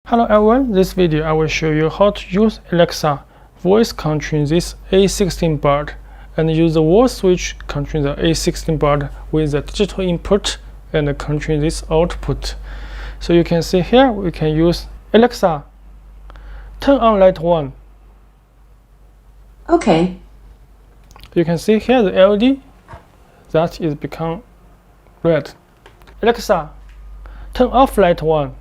Hello everyone, this video I will show you how to use Alexa voice control this A16 board and use the wall switch control the A16 board with the digital input and control this output. So you can see here we can use Alexa, turn on light 1. Okay. You can see here the LED that is become red. Alexa, turn off light 1.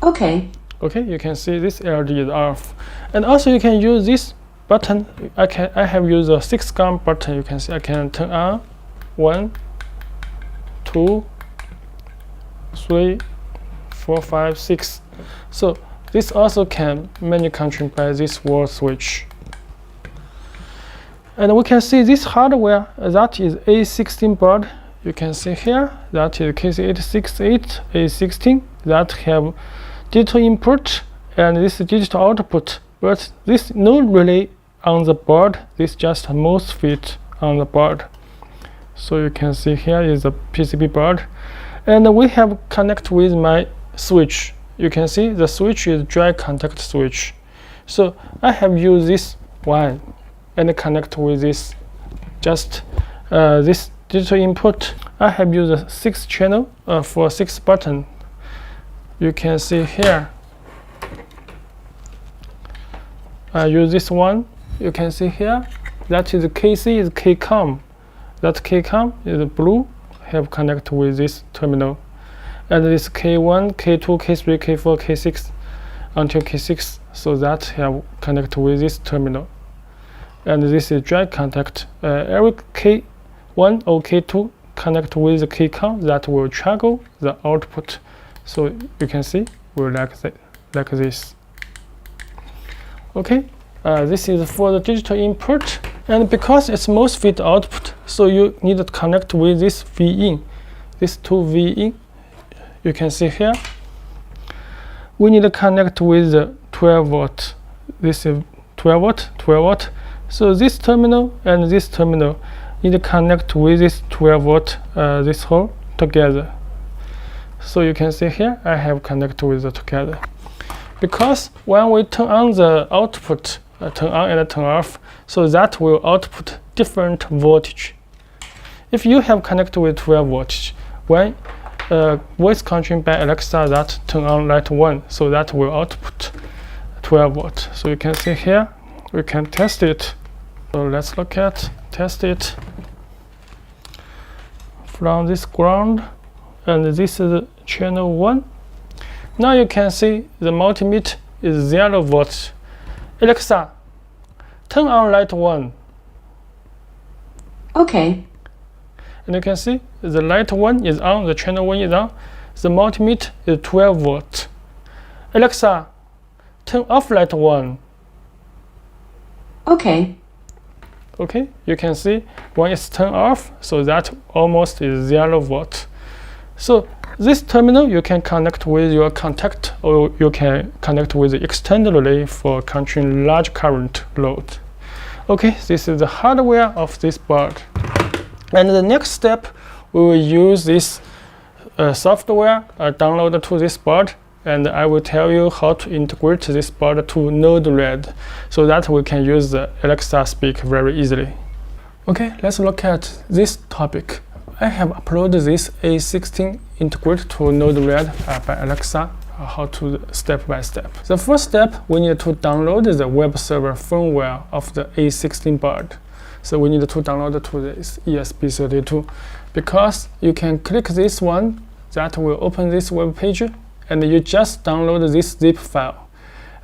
Okay. Okay, you can see this LED is off. And also you can use this button. I have used a 6-gun button. You can see I can turn on 1, 2, 3, 4, 5, 6. So this also can manually controlled by this wall switch. And we can see this hardware that is A16 board. You can see here that is KC868-A16 that have digital input and this digital output, but this no relay on the board, this just MOSFET on the board. So you can see here is a PCB board, and we have connect with my switch. You can see the switch is dry contact switch. So I have used this one and connect with this this digital input. I have used a 6 channel for 6 button. You can see here I use this one. You can see here that is KC is KCOM. That KCOM is blue, have connect with this terminal, and this K1, K2, K3, K4, K6 until K6, so that have connect with this terminal. And this is dry contact. Every K1 or K2 connect with the KCOM that will trigger the output. So you can see we're like this. Okay, this is for the digital input, and because it's MOSFET output, so you need to connect with this V-in, this 2 V-in. You can see here we need to connect with the 12 volt. This is 12 volt, 12 volt. So this terminal and this terminal need to connect with this 12 volt, this whole together. So you can see here I have connected with it together, because when we turn on the output, turn on and turn off, so that will output different voltage. If you have connected with 12 voltage, when voice controlled by Alexa that turn on light 1, so that will output 12 volt. So you can see here we can test it. So let's look at test it from this ground. And this is channel 1. Now you can see the multimeter is 0 volt. Alexa, turn on light 1. Okay. And you can see the light 1 is on, the channel 1 is on. The multimeter is 12 volt. Alexa, turn off light 1. Okay. Okay, you can see when it's turned off, so that almost is 0 volt. So this terminal you can connect with your contact, or you can connect with the external relay for controlling large current load. Okay, this is the hardware of this board. And the next step, we will use this software downloaded to this board, and I will tell you how to integrate this board to Node-RED, so that we can use the Alexa speak very easily. Okay, let's look at this topic. I have uploaded this A16 integrate to Node-RED by Alexa, how to step by step. The first step, we need to download the web server firmware of the A16 board. So we need to download it to this ESP32, because you can click this one that will open this web page, and you just download this zip file.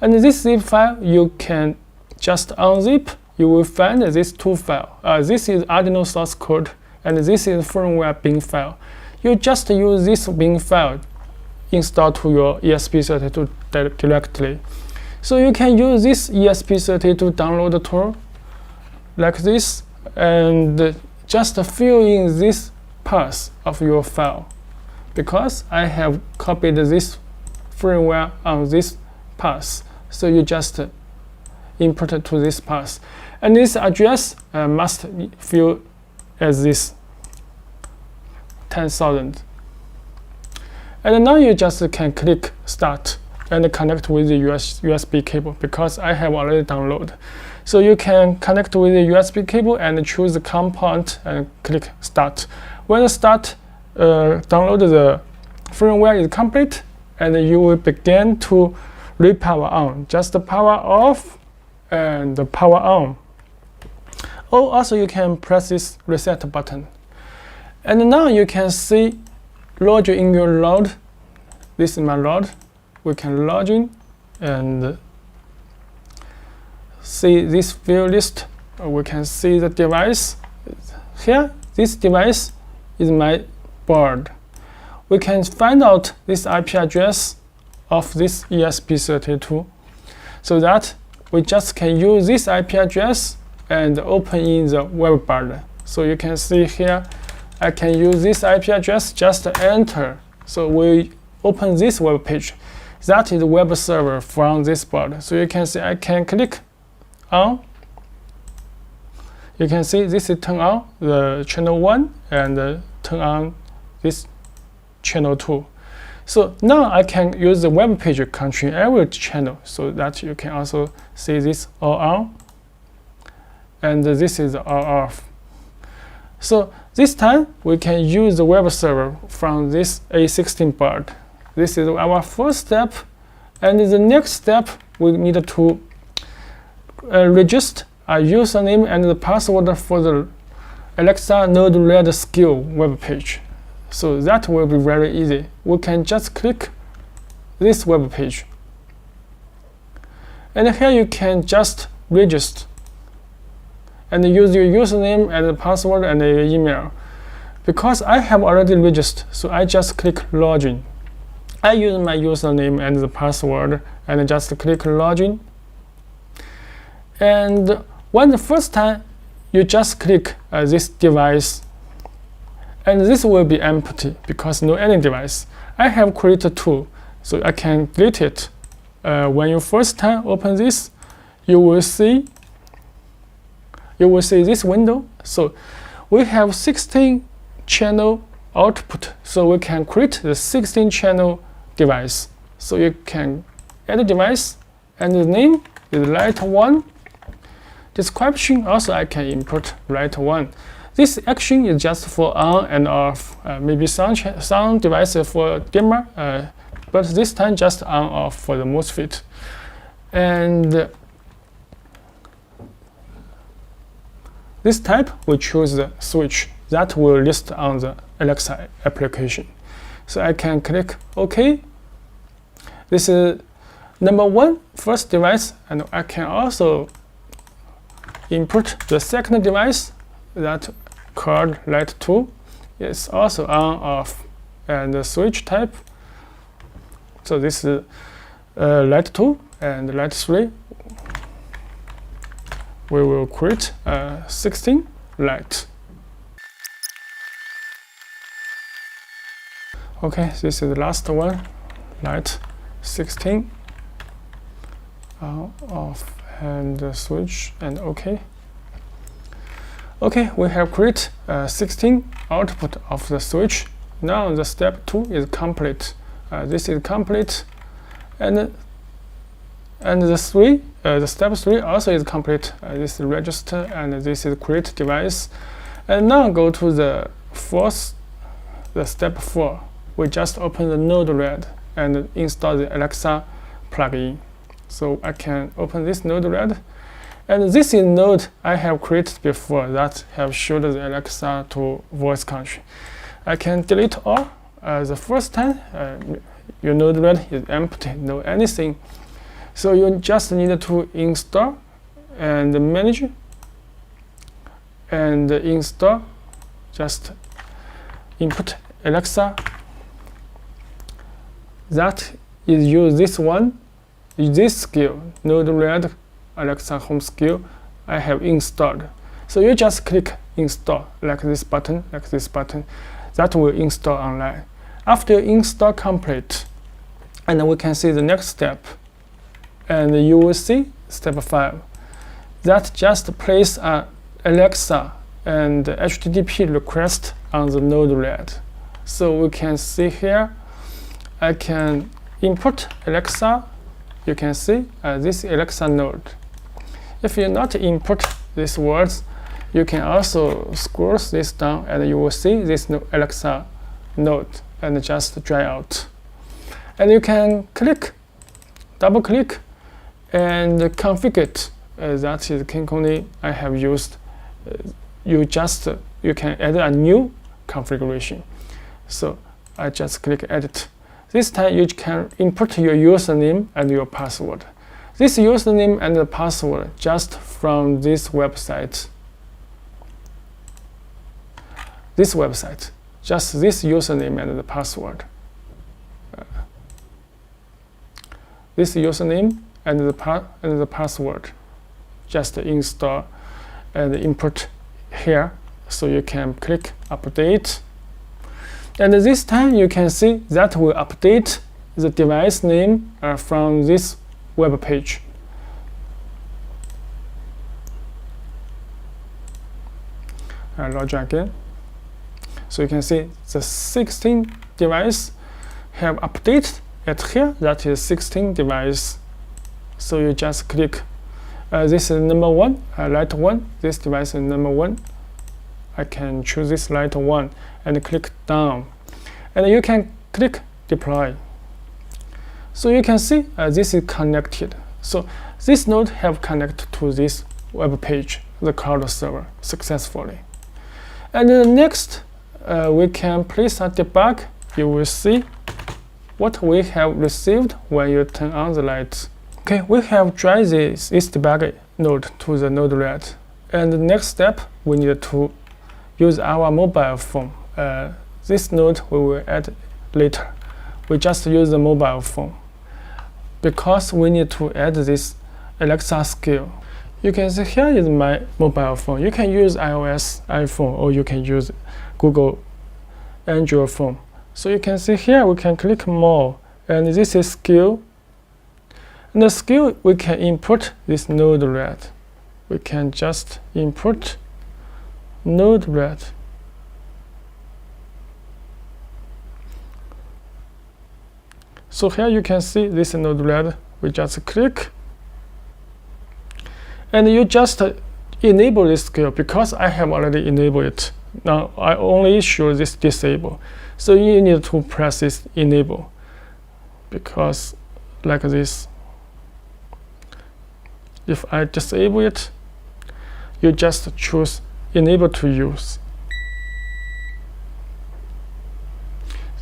And this zip file you can just unzip, you will find this 2 files. This is Arduino source code, and this is firmware bin file. You just use this bin file install to your ESP32 directly. So you can use this ESP32 download tool like this, and just fill in this path of your file, because I have copied this firmware on this path. So you just input it to this path, and this address must fill as this 10,000. And now you just can click start and connect with the USB cable because I have already downloaded. So you can connect with the USB cable and choose the component and click start. When you start, download the firmware is complete, and you will begin to repower on. Just power off and power on. Oh, also you can press this reset button. And now you can see log in your load. This is my load. We can log in and see this view list. We can see the device. Here, this device is my board. We can find out this IP address of this ESP32, so that we just can use this IP address and open in the web browser. So you can see here, I can use this IP address, just enter. So we open this web page. That is the web server from this board. So you can see I can click on. You can see this is turn on the channel 1 and turn on this channel 2. So now I can use the web page control every channel, so that you can also see this all on and this is all off. So this time we can use the web server from this A16 board. This is our first step, and the next step we need to register a username and the password for the Alexa Node-RED skill web page. So that will be very easy. We can just click this web page. And here you can just register and use your username and the password and your email. Because I have already registered, so I just click login. I use my username and the password and just click login. And when the first time you just click this device, and this will be empty because no any device. I have created 2, so I can delete it. When you first time open this, you will see this window. So we have 16 channel output, so we can create the 16 channel device. So you can add a device, and the name is light 1. Description also I can input light 1. This action is just for on and off. Maybe some devices for dimmer, but this time just on off for the MOSFET. And this type we choose the switch that will list on the Alexa application. So I can click OK. This is number 1 first device, and I can also input the second device that called light 2 is also on off, and the switch type. So this is light 2 and light 3. We will create 16 light. Okay, this is the last one, light 16 on off and switch and OK. Okay, we have created 16 output of the switch. Now the step 2 is complete. This is complete, and the step 3 also is complete. This is register, and this is create device. And now go to the step 4. We just open the Node-RED and install the Alexa plugin. So I can open this Node-RED. And this is node I have created before that have showed the Alexa to voice control. I can delete all. The first time, your Node-RED is empty, no anything. So you just need to install and manage and install. Just input Alexa. That is use this one, this skill, Node-RED Alexa home skill I have installed. So you just click install like this button, that will install online. After install complete, and we can see the next step, and you will see step 5. That just place an Alexa and HTTP request on the Node-RED. So we can see here, I can import Alexa. You can see this Alexa node. If you not import these words, you can also scroll this down and you will see this Alexa node and just try out. And you can double click and configure it. That is Kinkoni I have used. You can add a new configuration. So I just click edit. This time you can input your username and your password. This username and the password just from this website. Just this username and the password. This username and the password. Just install and input here. So you can click update. And this time you can see that will update the device name from this web page. Log in again. So you can see the 16 device have updated at here. That is 16 device. So you just click. This is number 1, light 1. This device is number 1. I can choose this light 1 and click down. And you can click deploy. So you can see this is connected. So this node have connected to this web page, the cloud server, successfully. And next, we can place a debug. You will see what we have received when you turn on the lights. Okay, we have drive this debug node to the node-RED. And the next step, we need to use our mobile phone. This node we will add later. We just use the mobile phone because we need to add this Alexa skill. You can see here is my mobile phone. You can use iOS, iPhone, or you can use Google Android phone. So you can see here we can click more, and this is skill. And the skill we can input this node-RED. We can just input node-RED. So here you can see this node-RED. We just click, and you just enable this skill because I have already enabled it. Now I only show this disable. So you need to press this enable because like this. If I disable it, you just choose enable to use.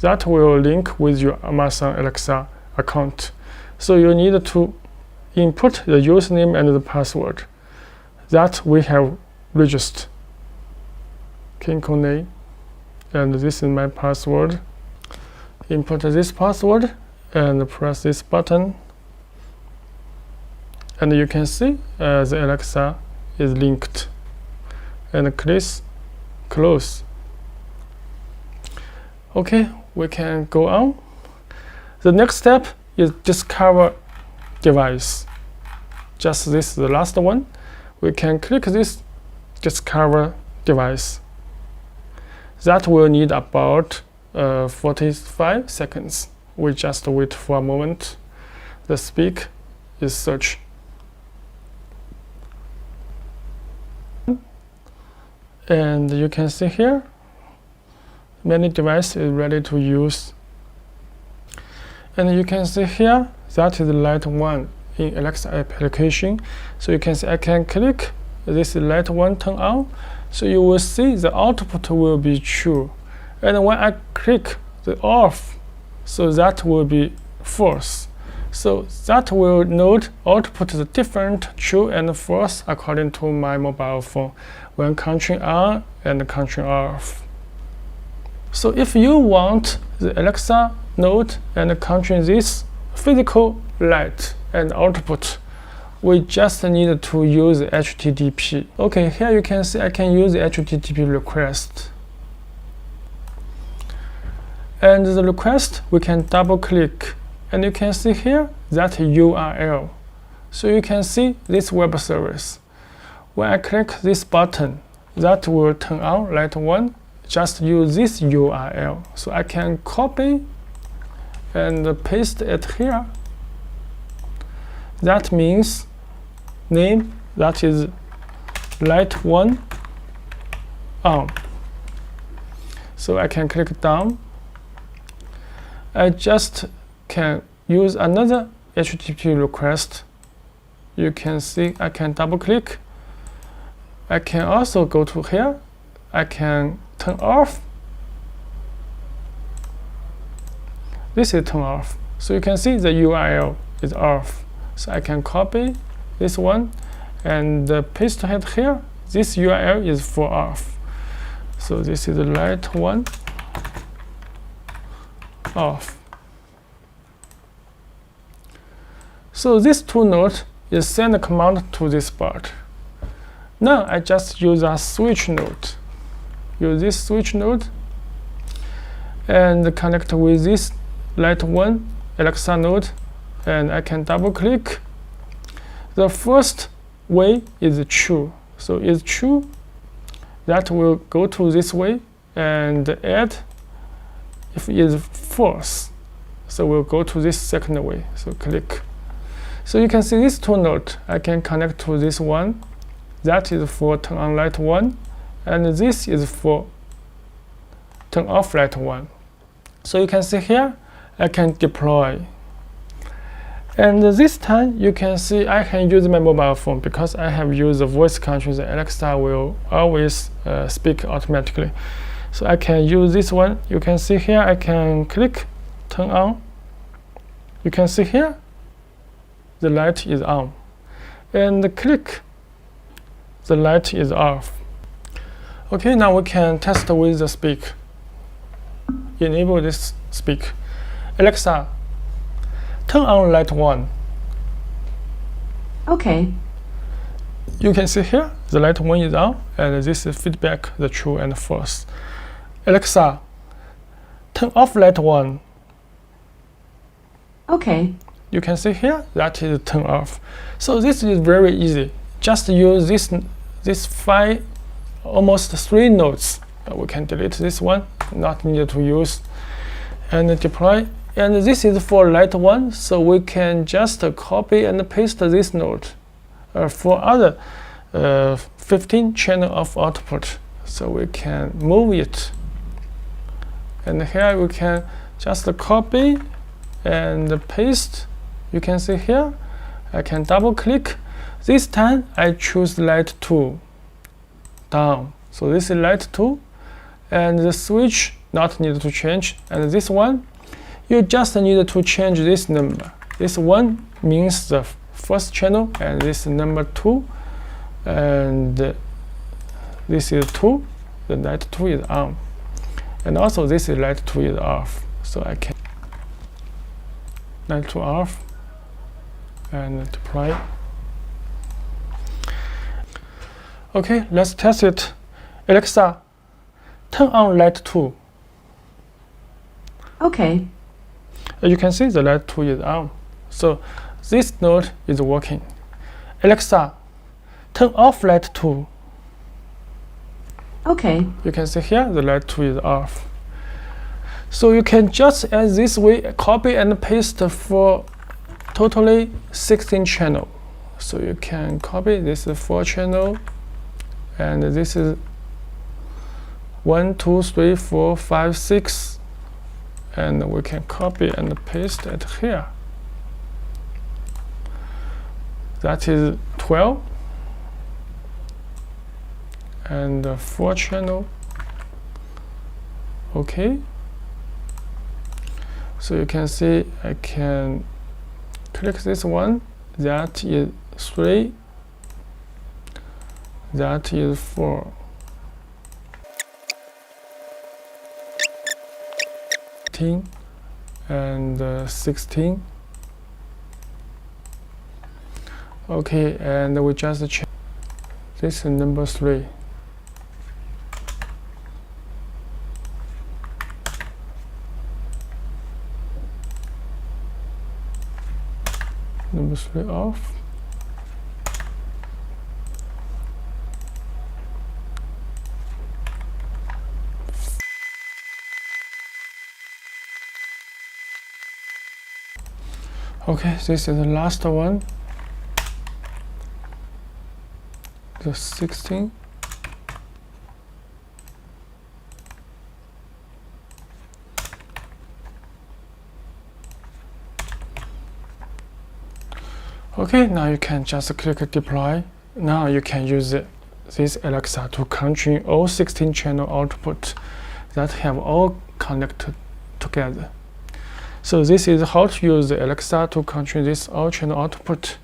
That will link with your Amazon Alexa account. So you need to input the username and the password that we have registered. Kinkoni, and this is my password. Input this password and press this button. And you can see the Alexa is linked. And click close. Okay, we can go on. The next step is discover device. Just this is the last one. We can click this discover device. That will need about 45 seconds. We just wait for a moment. The speak is search. And you can see here, many devices is ready to use. And you can see here, that is light 1 in Alexa application. So you can see I can click this light 1 turn on. So you will see the output will be true. And when I click the off, so that will be false. So that will node output the different true and false according to my mobile phone when counting on and counting off. So if you want the Alexa node and counting this physical light and output, we just need to use HTTP. Okay, here you can see I can use the HTTP request. And the request, we can double click. And you can see here that URL. So you can see this web service. When I click this button, that will turn on light 1. Just use this URL. So I can copy and paste it here. That means name, that is light 1 on. So I can click down. I just can use another HTTP request. You can see I can double click. I can also go to here. I can turn off. This is turn off. So you can see the URL is off. So I can copy this one and paste it here. This URL is for off. So this is the light 1 off. So this 2 node is send a command to this part. Now I just use a switch node. Use this switch node and connect with this light 1 Alexa node, and I can double click. The first way is true. So it's true. That will go to this way and add. If it is false, so we'll go to this second way. So click. So you can see this 2 node. I can connect to this one. That is for turn on light 1, and this is for turn off light 1. So you can see here, I can deploy. And this time you can see I can use my mobile phone because I have used the voice control. The Alexa will always speak automatically. So I can use this one. You can see here I can click, turn on. You can see here the light is on. And click, the light is off. Okay, now we can test with the speak. Enable this speak. Alexa, turn on light 1. Okay. You can see here the light 1 is on, and this is feedback, the true and false. Alexa, turn off light 1. Okay. You can see here that is turn off. So this is very easy. Just use this 5, almost 3 nodes. We can delete this one, not needed to use, and deploy. And this is for light 1, so we can just copy and paste this node for other 15 channel of output. So we can move it. And here we can just copy and paste. You can see here, I can double click. This time I choose light 2 down. So this is light 2, and the switch not needed to change. And this one, you just need to change this number. This 1 means the first channel, and this number 2, and this is 2. The light 2 is on, and also this is light 2 is off. So I can light 2 off and deploy. Okay, let's test it. Alexa, turn on light 2. Okay. As you can see, the light 2 is on. So this node is working. Alexa, turn off light 2. Okay. You can see here, the light 2 is off. So you can just, as this way, copy and paste for totally 16 channel. So you can copy, this is 4 channel, and this is 1, 2, 3, 4, 5, 6, and we can copy and paste it here. That is 12, and 4 channel. Okay. So you can see I can click this one. That is 3. That is 4. 15 and 16. Okay, and we just check. This is number 3. Number 3 off. Okay, this is the last one, the 16. Okay, now you can just click deploy. Now you can use this Alexa to control all 16 channel output that have all connected together. So this is how to use the Alexa to control this all channel output.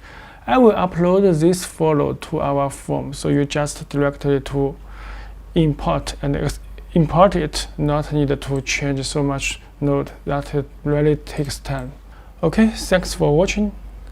I will upload this follow to our form, so you just directly to import and import it, not need to change so much node that it really takes time. Okay, thanks for watching.